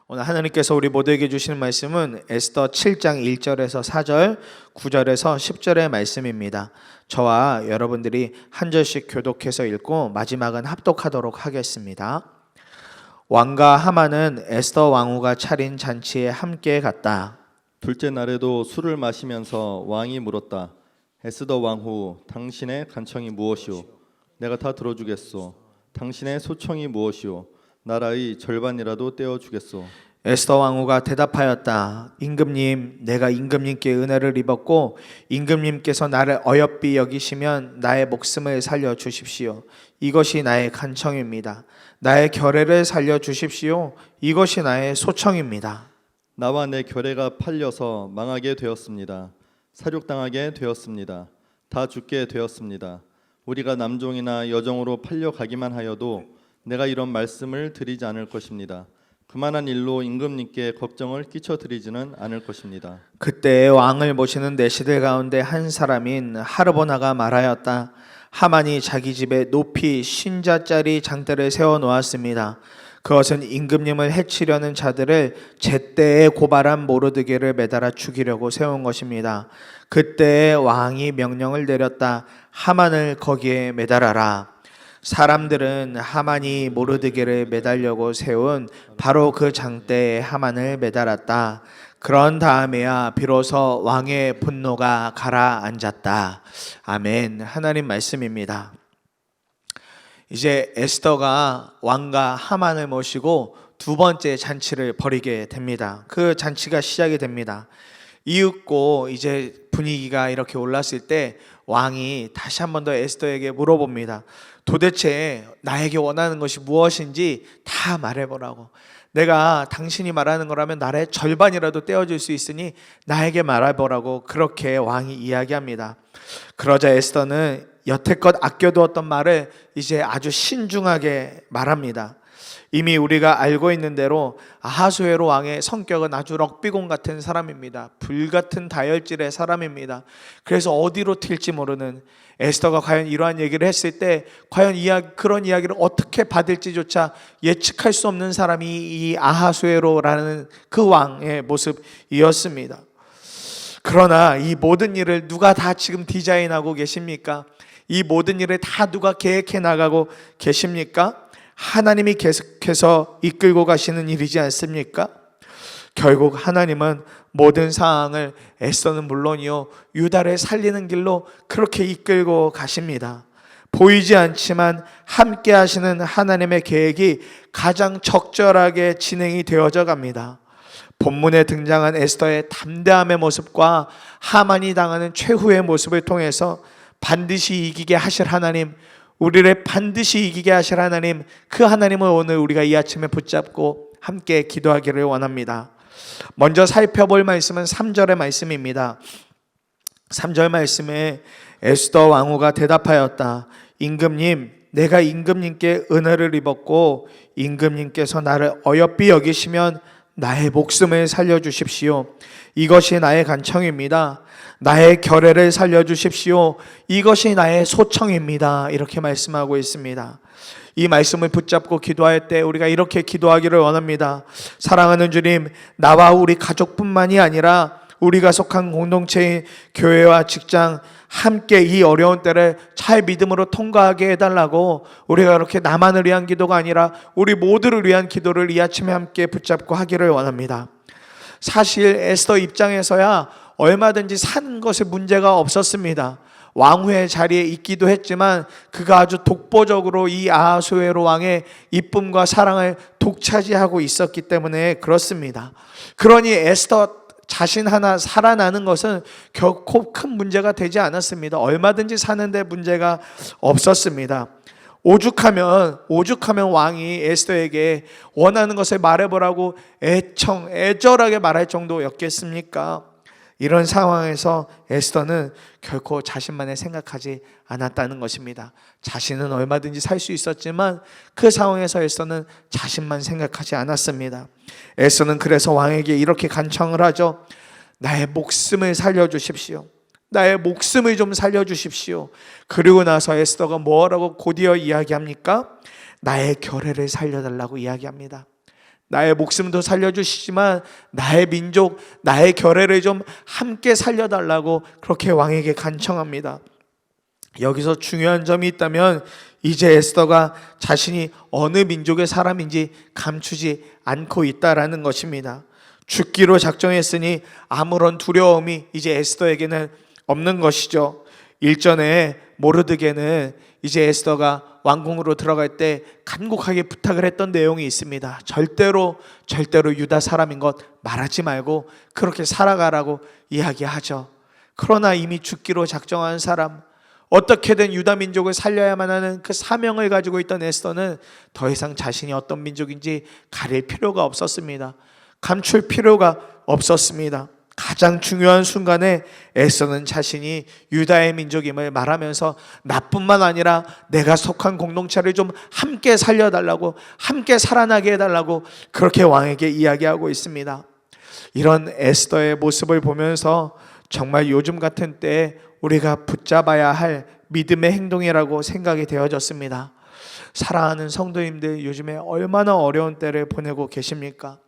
오늘 하나님께서 우리 모두에게 주시는 말씀은 에스더 7장 1절에서 4절, 9절에서 10절의 말씀입니다. 저와 여러분들이 한 절씩 교독해서 읽고 마지막은 합독하도록 하겠습니다. 왕과 하만은 에스더 왕후가 차린 잔치에 함께 갔다. 둘째 날에도 술을 마시면서 왕이 물었다. 에스더 왕후, 당신의 간청이 무엇이오? 내가 다 들어주겠소. 당신의 소청이 무엇이오? 나라의 절반이라도 떼어주겠소. 에스더 왕후가 대답하였다. 임금님, 내가 임금님께 은혜를 입었고 임금님께서 나를 어여삐 여기시면 나의 목숨을 살려주십시오. 이것이 나의 간청입니다. 나의 결례를 살려주십시오. 이것이 나의 소청입니다. 나와 내 결례가 팔려서 망하게 되었습니다. 사륙당하게 되었습니다. 다 죽게 되었습니다. 우리가 남종이나 여종으로 팔려가기만 하여도 내가 이런 말씀을 드리지 않을 것입니다. 그만한 일로 임금님께 걱정을 끼쳐드리지는 않을 것입니다. 그때 왕을 모시는 내시들 가운데 한 사람인 하르보나가 말하였다. 하만이 자기 집에 높이 신자짜리 장대를 세워놓았습니다. 그것은 임금님을 해치려는 자들을 제때에 고발한 모르드게를 매달아 죽이려고 세운 것입니다. 그때 왕이 명령을 내렸다. 하만을 거기에 매달아라. 사람들은 하만이 모르드게를 매달려고 세운 바로 그 장대에 하만을 매달았다. 그런 다음에야 비로소 왕의 분노가 가라앉았다. 아멘. 하나님 말씀입니다. 이제 에스더가 왕과 하만을 모시고 두 번째 잔치를 벌이게 됩니다. 그 잔치가 시작이 됩니다. 이윽고 이제 분위기가 이렇게 올랐을 때 왕이 다시 한 번 더 에스더에게 물어봅니다. 도대체 나에게 원하는 것이 무엇인지 다 말해보라고. 내가 당신이 말하는 거라면 나의 절반이라도 떼어줄 수 있으니 나에게 말해보라고 그렇게 왕이 이야기합니다. 그러자 에스더는 여태껏 아껴두었던 말을 이제 아주 신중하게 말합니다. 이미 우리가 알고 있는 대로 아하수에로 왕의 성격은 아주 럭비공 같은 사람입니다. 불같은 다혈질의 사람입니다. 그래서 어디로 튈지 모르는 에스더가 과연 이러한 얘기를 했을 때 과연 그런 이야기를 어떻게 받을지조차 예측할 수 없는 사람이 이 아하수에로라는 그 왕의 모습이었습니다. 그러나 이 모든 일을 누가 다 지금 디자인하고 계십니까? 이 모든 일을 다 누가 계획해 나가고 계십니까? 하나님이 계속해서 이끌고 가시는 일이지 않습니까? 결국 하나님은 모든 상황을 에스더는 물론이요 유다를 살리는 길로 그렇게 이끌고 가십니다. 보이지 않지만 함께 하시는 하나님의 계획이 가장 적절하게 진행이 되어져 갑니다. 본문에 등장한 에스더의 담대함의 모습과 하만이 당하는 최후의 모습을 통해서 반드시 이기게 하실 하나님, 우리를 반드시 이기게 하실 하나님, 그 하나님을 오늘 우리가 이 아침에 붙잡고 함께 기도하기를 원합니다. 먼저 살펴볼 말씀은 3절의 말씀입니다. 3절 말씀에 에스더 왕후가 대답하였다. 임금님, 내가 임금님께 은혜를 입었고 임금님께서 나를 어여삐 여기시면 나의 목숨을 살려주십시오. 이것이 나의 간청입니다. 나의 결례를 살려주십시오. 이것이 나의 소청입니다. 이렇게 말씀하고 있습니다. 이 말씀을 붙잡고 기도할 때 우리가 이렇게 기도하기를 원합니다. 사랑하는 주님, 나와 우리 가족뿐만이 아니라 우리가 속한 공동체인 교회와 직장 함께 이 어려운 때를 잘 믿음으로 통과하게 해달라고 우리가 그렇게 나만을 위한 기도가 아니라 우리 모두를 위한 기도를 이 아침에 함께 붙잡고 하기를 원합니다. 사실 에스더 입장에서야 얼마든지 사는 것에 문제가 없었습니다. 왕후의 자리에 있기도 했지만 그가 아주 독보적으로 이 아하수에로 왕의 이쁨과 사랑을 독차지하고 있었기 때문에 그렇습니다. 그러니 에스더 자신 하나 살아나는 것은 결코 큰 문제가 되지 않았습니다. 얼마든지 사는데 문제가 없었습니다. 오죽하면 왕이 에스더에게 원하는 것을 말해보라고 애절하게 말할 정도였겠습니까? 이런 상황에서 에스더는 결코 자신만을 생각하지 않았다는 것입니다. 자신은 얼마든지 살 수 있었지만 그 상황에서 에스더는 자신만 생각하지 않았습니다. 에스더는 그래서 왕에게 이렇게 간청을 하죠. 나의 목숨을 살려주십시오. 나의 목숨을 좀 살려주십시오. 그리고 나서 에스더가 뭐라고 곧이어 이야기합니까? 나의 결례를 살려달라고 이야기합니다. 나의 목숨도 살려주시지만 나의 민족, 나의 결례를 좀 함께 살려달라고 그렇게 왕에게 간청합니다. 여기서 중요한 점이 있다면 이제 에스더가 자신이 어느 민족의 사람인지 감추지 않고 있다라는 것입니다. 죽기로 작정했으니 아무런 두려움이 이제 에스더에게는 없는 것이죠. 일전에 모르드게는 이제 에스더가 왕궁으로 들어갈 때 간곡하게 부탁을 했던 내용이 있습니다. 절대로 유다 사람인 것 말하지 말고 그렇게 살아가라고 이야기하죠. 그러나 이미 죽기로 작정한 사람, 어떻게든 유다 민족을 살려야만 하는 그 사명을 가지고 있던 에스더는 더 이상 자신이 어떤 민족인지 가릴 필요가 없었습니다. 감출 필요가 없었습니다. 가장 중요한 순간에 에스더는 자신이 유다의 민족임을 말하면서 나뿐만 아니라 내가 속한 공동체를 좀 함께 살려달라고, 함께 살아나게 해달라고 그렇게 왕에게 이야기하고 있습니다. 이런 에스더의 모습을 보면서 정말 요즘 같은 때에 우리가 붙잡아야 할 믿음의 행동이라고 생각이 되어졌습니다. 사랑하는 성도님들, 요즘에 얼마나 어려운 때를 보내고 계십니까?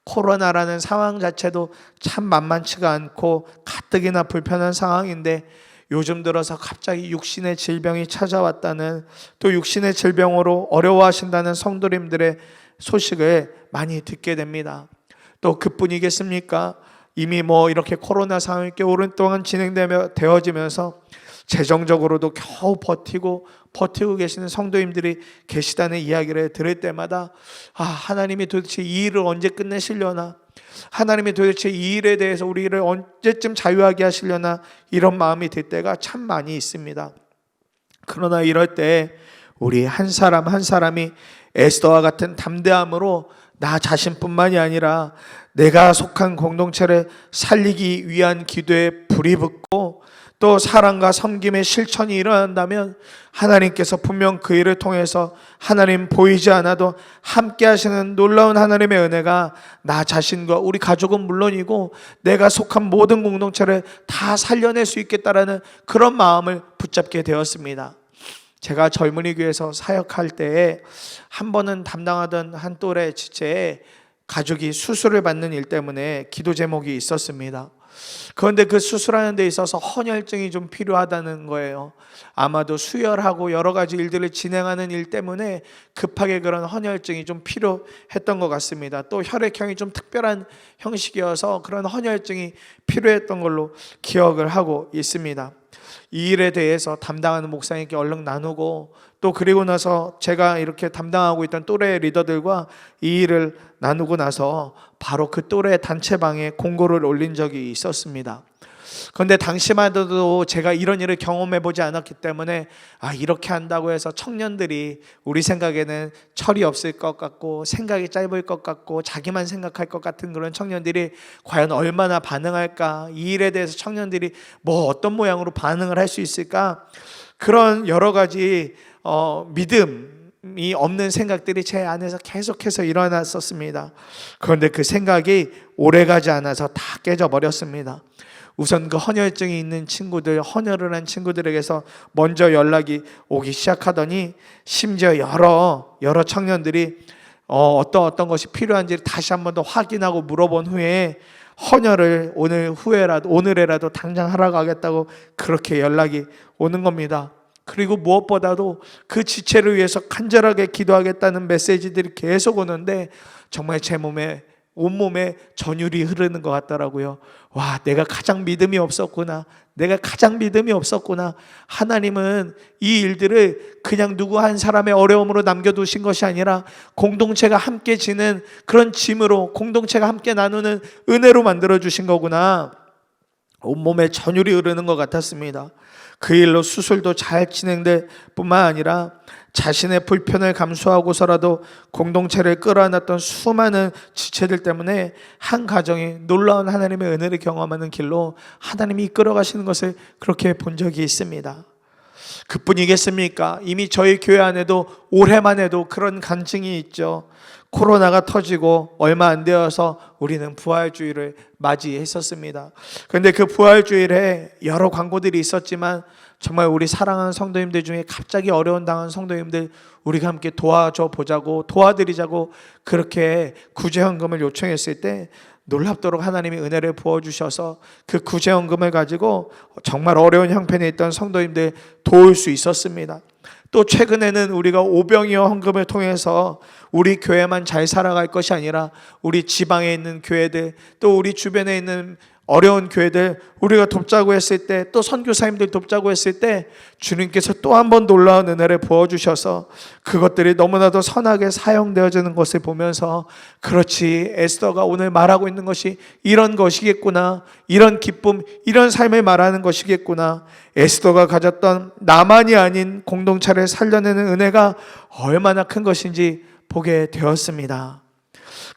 코로나라는 상황 자체도 참 만만치가 않고 가뜩이나 불편한 상황인데 요즘 들어서 갑자기 육신의 질병이 찾아왔다는, 또 육신의 질병으로 어려워하신다는 성도님들의 소식을 많이 듣게 됩니다. 또 그뿐이겠습니까? 이미 이렇게 코로나 상황이 꽤 오랜 동안 되어지면서 재정적으로도 겨우 버티고 계시는 성도님들이 계시다는 이야기를 들을 때마다 하나님이 도대체 이 일을 언제 끝내시려나, 하나님이 도대체 이 일에 대해서 우리를 언제쯤 자유하게 하시려나, 이런 마음이 들 때가 참 많이 있습니다. 그러나 이럴 때 우리 한 사람 한 사람이 에스더와 같은 담대함으로 나 자신뿐만이 아니라 내가 속한 공동체를 살리기 위한 기도에 불이 붙고 또 사랑과 섬김의 실천이 일어난다면 하나님께서 분명 그 일을 통해서 하나님 보이지 않아도 함께 하시는 놀라운 하나님의 은혜가 나 자신과 우리 가족은 물론이고 내가 속한 모든 공동체를 다 살려낼 수 있겠다라는 그런 마음을 붙잡게 되었습니다. 제가 젊은이 교회에서 사역할 때에 한 번은 담당하던 한 또래 지체에 가족이 수술을 받는 일 때문에 기도 제목이 있었습니다. 그런데 그 수술하는 데 있어서 헌혈증이 좀 필요하다는 거예요. 아마도 수혈하고 여러 가지 일들을 진행하는 일 때문에 급하게 그런 헌혈증이 좀 필요했던 것 같습니다. 또 혈액형이 좀 특별한 형식이어서 그런 헌혈증이 필요했던 걸로 기억을 하고 있습니다. 이 일에 대해서 담당하는 목사님께 얼른 나누고, 또 그리고 나서 제가 이렇게 담당하고 있던 또래 리더들과 이 일을 나누고 나서 바로 그 또래 단체방에 공고를 올린 적이 있었습니다. 그런데 당시만 해도 제가 이런 일을 경험해 보지 않았기 때문에 이렇게 한다고 해서 청년들이 우리 생각에는 철이 없을 것 같고 생각이 짧을 것 같고 자기만 생각할 것 같은 그런 청년들이 과연 얼마나 반응할까, 이 일에 대해서 청년들이 어떤 모양으로 반응을 할 수 있을까, 그런 여러 가지 믿음이 없는 생각들이 제 안에서 계속해서 일어났었습니다. 그런데 그 생각이 오래가지 않아서 다 깨져버렸습니다. 우선 그 헌혈증이 있는 친구들, 헌혈을 한 친구들에게서 먼저 연락이 오기 시작하더니 심지어 여러 청년들이 어떤 것이 필요한지 다시 한 번 더 확인하고 물어본 후에 헌혈을 오늘이라도 당장 하러 가겠다고 그렇게 연락이 오는 겁니다. 그리고 무엇보다도 그 지체를 위해서 간절하게 기도하겠다는 메시지들이 계속 오는데 정말 제 온몸에 전율이 흐르는 것 같더라고요. 내가 가장 믿음이 없었구나. 하나님은 이 일들을 그냥 누구 한 사람의 어려움으로 남겨두신 것이 아니라 공동체가 함께 지는 그런 짐으로, 공동체가 함께 나누는 은혜로 만들어주신 거구나. 온몸에 전율이 흐르는 것 같았습니다. 그 일로 수술도 잘 진행될 뿐만 아니라 자신의 불편을 감수하고서라도 공동체를 끌어안았던 수많은 지체들 때문에 한 가정이 놀라운 하나님의 은혜를 경험하는 길로 하나님이 이끌어 가시는 것을 그렇게 본 적이 있습니다. 그뿐이겠습니까? 이미 저희 교회 안에도 올해만 해도 그런 간증이 있죠. 코로나가 터지고 얼마 안 되어서 우리는 부활주일을 맞이했었습니다. 그런데 그 부활주일에 여러 광고들이 있었지만 정말 우리 사랑하는 성도님들 중에 갑자기 어려운 당한 성도님들 우리가 함께 도와줘 보자고, 도와드리자고 그렇게 구제헌금을 요청했을 때 놀랍도록 하나님이 은혜를 부어주셔서 그 구제헌금을 가지고 정말 어려운 형편에 있던 성도님들 도울 수 있었습니다. 또 최근에는 우리가 오병이어 헌금을 통해서 우리 교회만 잘 살아갈 것이 아니라 우리 지방에 있는 교회들, 또 우리 주변에 있는 어려운 교회들 우리가 돕자고 했을 때, 또 선교사님들 돕자고 했을 때 주님께서 또 한 번 놀라운 은혜를 부어주셔서 그것들이 너무나도 선하게 사용되어지는 것을 보면서, 그렇지, 에스더가 오늘 말하고 있는 것이 이런 것이겠구나, 이런 기쁨, 이런 삶을 말하는 것이겠구나, 에스더가 가졌던 나만이 아닌 공동체를 살려내는 은혜가 얼마나 큰 것인지 보게 되었습니다.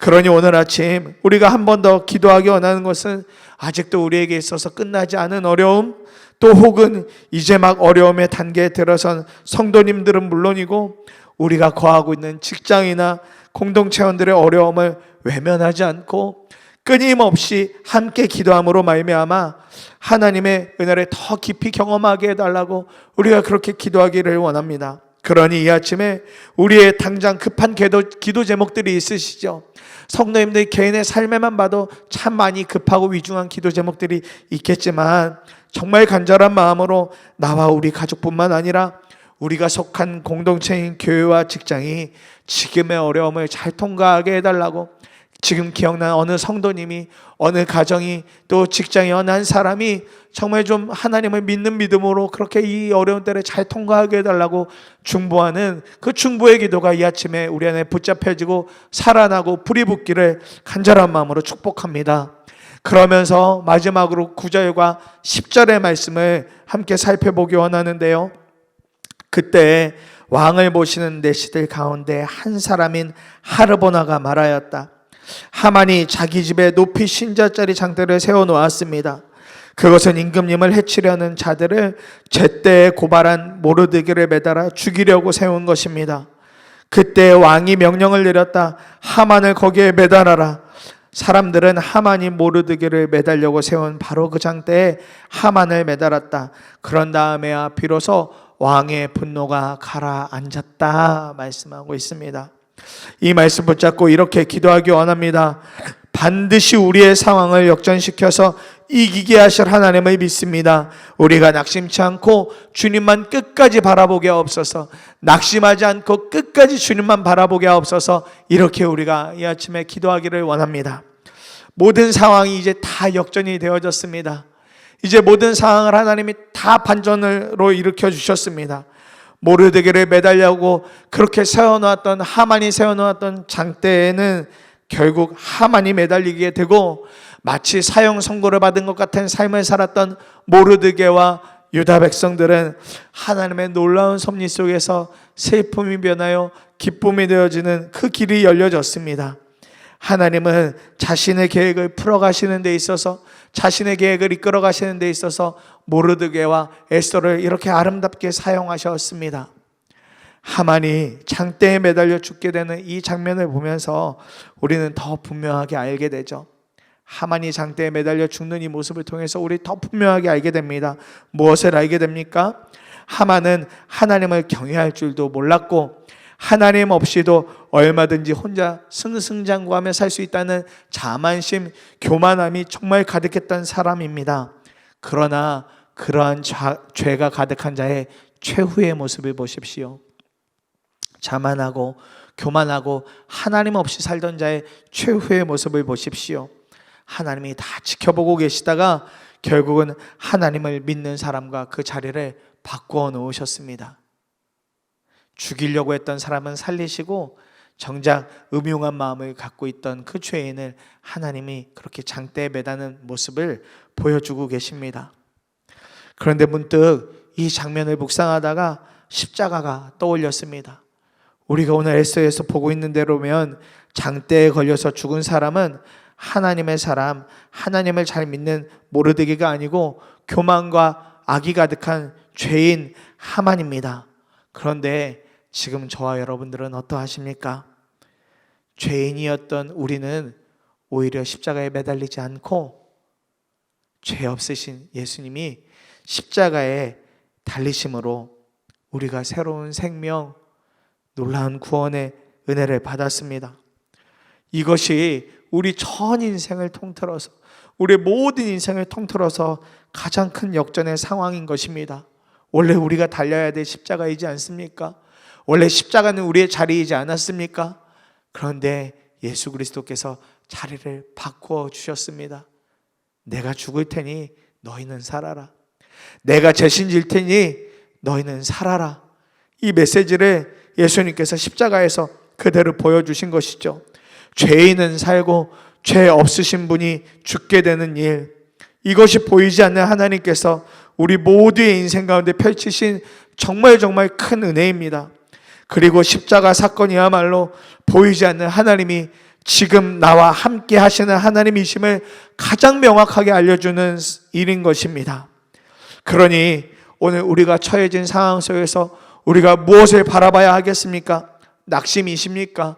그러니 오늘 아침 우리가 한 번 더 기도하기 원하는 것은, 아직도 우리에게 있어서 끝나지 않은 어려움, 또 혹은 이제 막 어려움의 단계에 들어선 성도님들은 물론이고 우리가 거하고 있는 직장이나 공동체원들의 어려움을 외면하지 않고 끊임없이 함께 기도함으로 말미암아 하나님의 은혜를 더 깊이 경험하게 해달라고 우리가 그렇게 기도하기를 원합니다. 그러니 이 아침에 우리의 당장 급한 기도 제목들이 있으시죠? 성도님들 개인의 삶에만 봐도 참 많이 급하고 위중한 기도 제목들이 있겠지만, 정말 간절한 마음으로 나와 우리 가족뿐만 아니라 우리가 속한 공동체인 교회와 직장이 지금의 어려움을 잘 통과하게 해달라고, 지금 기억나는 어느 성도님이, 어느 가정이, 또 직장의 어느 한 사람이 정말 좀 하나님을 믿는 믿음으로 그렇게 이 어려운 때를 잘 통과하게 해달라고 중보하는 그 중보의 기도가 이 아침에 우리 안에 붙잡혀지고 살아나고 불이 붙기를 간절한 마음으로 축복합니다. 그러면서 마지막으로 9절과 10절의 말씀을 함께 살펴보기 원하는데요, 그때 왕을 보시는 내시들 가운데 한 사람인 하르보나가 말하였다. 하만이 자기 집에 높이 신자짜리 장대를 세워놓았습니다. 그것은 임금님을 해치려는 자들을 제때에 고발한 모르드게를 매달아 죽이려고 세운 것입니다. 그때 왕이 명령을 내렸다. 하만을 거기에 매달아라. 사람들은 하만이 모르드게를 매달려고 세운 바로 그 장대에 하만을 매달았다. 그런 다음에야 비로소 왕의 분노가 가라앉았다 말씀하고 있습니다. 이 말씀 붙잡고 이렇게 기도하기 원합니다. 반드시 우리의 상황을 역전시켜서 이기게 하실 하나님을 믿습니다. 우리가 낙심치 않고 주님만 끝까지 바라보게 하옵소서. 낙심하지 않고 끝까지 주님만 바라보게 하옵소서. 이렇게 우리가 이 아침에 기도하기를 원합니다. 모든 상황이 이제 다 역전이 되어졌습니다. 이제 모든 상황을 하나님이 다 반전으로 일으켜 주셨습니다. 모르드게를 매달려고 그렇게 세워놓았던, 하만이 세워놓았던 장대에는 결국 하만이 매달리게 되고, 마치 사형 선고를 받은 것 같은 삶을 살았던 모르드게와 유다 백성들은 하나님의 놀라운 섭리 속에서 슬픔이 변하여 기쁨이 되어지는 그 길이 열려졌습니다. 하나님은 자신의 계획을 풀어가시는 데 있어서, 자신의 계획을 이끌어 가시는 데 있어서 모르드게와 에스더를 이렇게 아름답게 사용하셨습니다. 하만이 장대에 매달려 죽게 되는 이 장면을 보면서 우리는 더 분명하게 알게 되죠. 하만이 장대에 매달려 죽는 이 모습을 통해서 우리 더 분명하게 알게 됩니다. 무엇을 알게 됩니까? 하만은 하나님을 경외할 줄도 몰랐고, 하나님 없이도 얼마든지 혼자 승승장구하며 살 수 있다는 자만심, 교만함이 정말 가득했던 사람입니다. 그러나 그러한 죄가 가득한 자의 최후의 모습을 보십시오. 자만하고 교만하고 하나님 없이 살던 자의 최후의 모습을 보십시오. 하나님이 다 지켜보고 계시다가 결국은 하나님을 믿는 사람과 그 자리를 바꾸어 놓으셨습니다. 죽이려고 했던 사람은 살리시고, 정작 음흉한 마음을 갖고 있던 그 죄인을 하나님이 그렇게 장대에 매다는 모습을 보여주고 계십니다. 그런데 문득 이 장면을 묵상하다가 십자가가 떠올렸습니다. 우리가 오늘 에스더에서 보고 있는 대로면 장대에 걸려서 죽은 사람은 하나님의 사람, 하나님을 잘 믿는 모르드게가 아니고 교만과 악이 가득한 죄인 하만입니다. 그런데 지금 저와 여러분들은 어떠하십니까? 죄인이었던 우리는 오히려 십자가에 매달리지 않고 죄 없으신 예수님이 십자가에 달리심으로 우리가 새로운 생명, 놀라운 구원의 은혜를 받았습니다. 이것이 우리 전 인생을 통틀어서, 우리 모든 인생을 통틀어서 가장 큰 역전의 상황인 것입니다. 원래 우리가 달려야 될 십자가이지 않습니까? 원래 십자가는 우리의 자리이지 않았습니까? 그런데 예수 그리스도께서 자리를 바꾸어 주셨습니다. 내가 죽을 테니 너희는 살아라. 내가 대신 질 테니 너희는 살아라. 이 메시지를 예수님께서 십자가에서 그대로 보여주신 것이죠. 죄인은 살고 죄 없으신 분이 죽게 되는 일, 이것이 보이지 않는 하나님께서 우리 모두의 인생 가운데 펼치신 정말 큰 은혜입니다. 그리고 십자가 사건이야말로 보이지 않는 하나님이 지금 나와 함께 하시는 하나님이심을 가장 명확하게 알려주는 일인 것입니다. 그러니 오늘 우리가 처해진 상황 속에서 우리가 무엇을 바라봐야 하겠습니까? 낙심이십니까?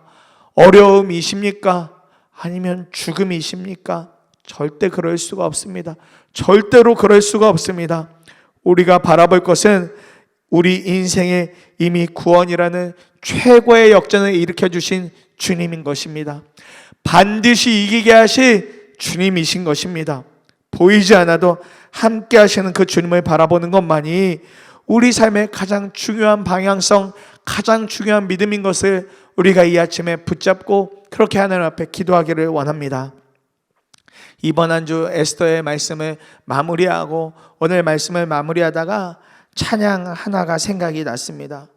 어려움이십니까? 아니면 죽음이십니까? 절대 그럴 수가 없습니다. 절대로 그럴 수가 없습니다. 우리가 바라볼 것은 우리 인생에 이미 구원이라는 최고의 역전을 일으켜 주신 주님인 것입니다. 반드시 이기게 하실 주님이신 것입니다. 보이지 않아도 함께 하시는 그 주님을 바라보는 것만이 우리 삶의 가장 중요한 방향성, 가장 중요한 믿음인 것을 우리가 이 아침에 붙잡고 그렇게 하나님 앞에 기도하기를 원합니다. 이번 한 주 에스더의 말씀을 마무리하고 오늘 말씀을 마무리하다가 찬양 하나가 생각이 났습니다.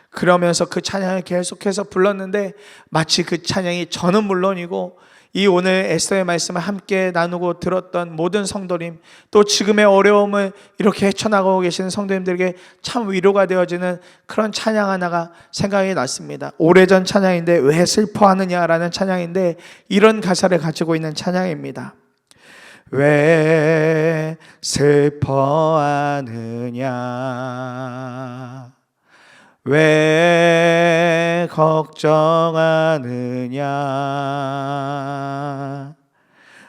그러면서 그 찬양을 계속해서 불렀는데 마치 그 찬양이 저는 물론이고 이 오늘 에스더의 말씀을 함께 나누고 들었던 모든 성도님, 또 지금의 어려움을 이렇게 헤쳐나가고 계시는 성도님들에게 참 위로가 되어지는 그런 찬양 하나가 생각이 났습니다. 오래전 찬양인데 왜 슬퍼하느냐라는 찬양인데 이런 가사를 가지고 있는 찬양입니다. 왜 슬퍼하느냐, 왜 걱정하느냐,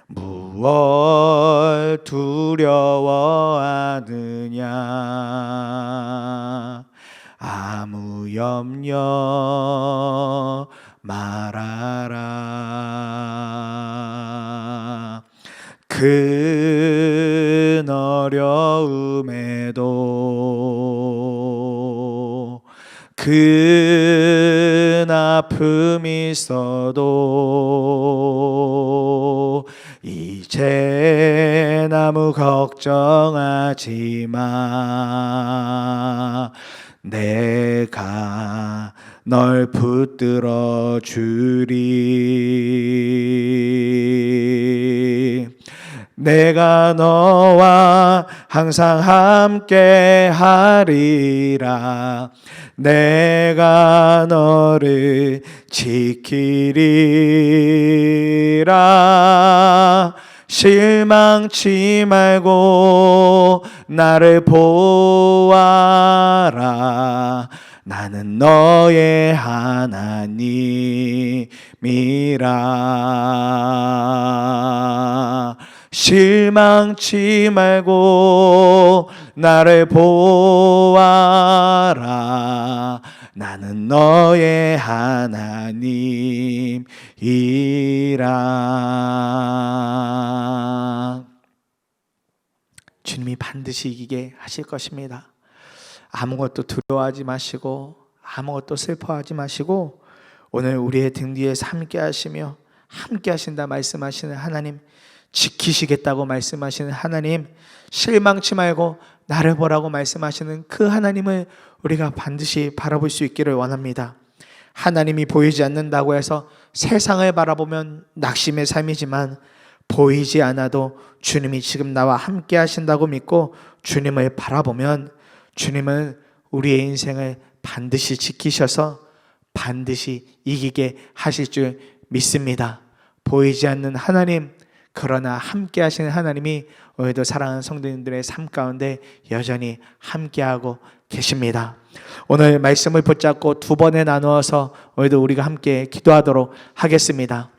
무엇 두려워하느냐, 아무 염려 말아라. 큰 어려움에도 큰 아픔이 있어도 이제 아무 걱정하지 마. 내가 널 붙들어 주리. 내가 너와 항상 함께 하리라. 내가 너를 지키리라. 실망치 말고 나를 보아라. 나는 너의 하나님이라. 실망치 말고 나를 보아라. 나는 너의 하나님이라. 주님이 반드시 이기게 하실 것입니다. 아무것도 두려워하지 마시고 아무것도 슬퍼하지 마시고 오늘 우리의 등 뒤에서 함께 하시며 함께 하신다 말씀하시는 하나님, 지키시겠다고 말씀하시는 하나님, 실망치 말고 나를 보라고 말씀하시는 그 하나님을 우리가 반드시 바라볼 수 있기를 원합니다. 하나님이 보이지 않는다고 해서 세상을 바라보면 낙심의 삶이지만 보이지 않아도 주님이 지금 나와 함께 하신다고 믿고 주님을 바라보면 주님은 우리의 인생을 반드시 지키셔서 반드시 이기게 하실 줄 믿습니다. 보이지 않는 하나님, 그러나 함께 하시는 하나님이 오늘도 사랑하는 성도님들의 삶 가운데 여전히 함께하고 계십니다. 오늘 말씀을 붙잡고 두 번에 나누어서 오늘도 우리가 함께 기도하도록 하겠습니다.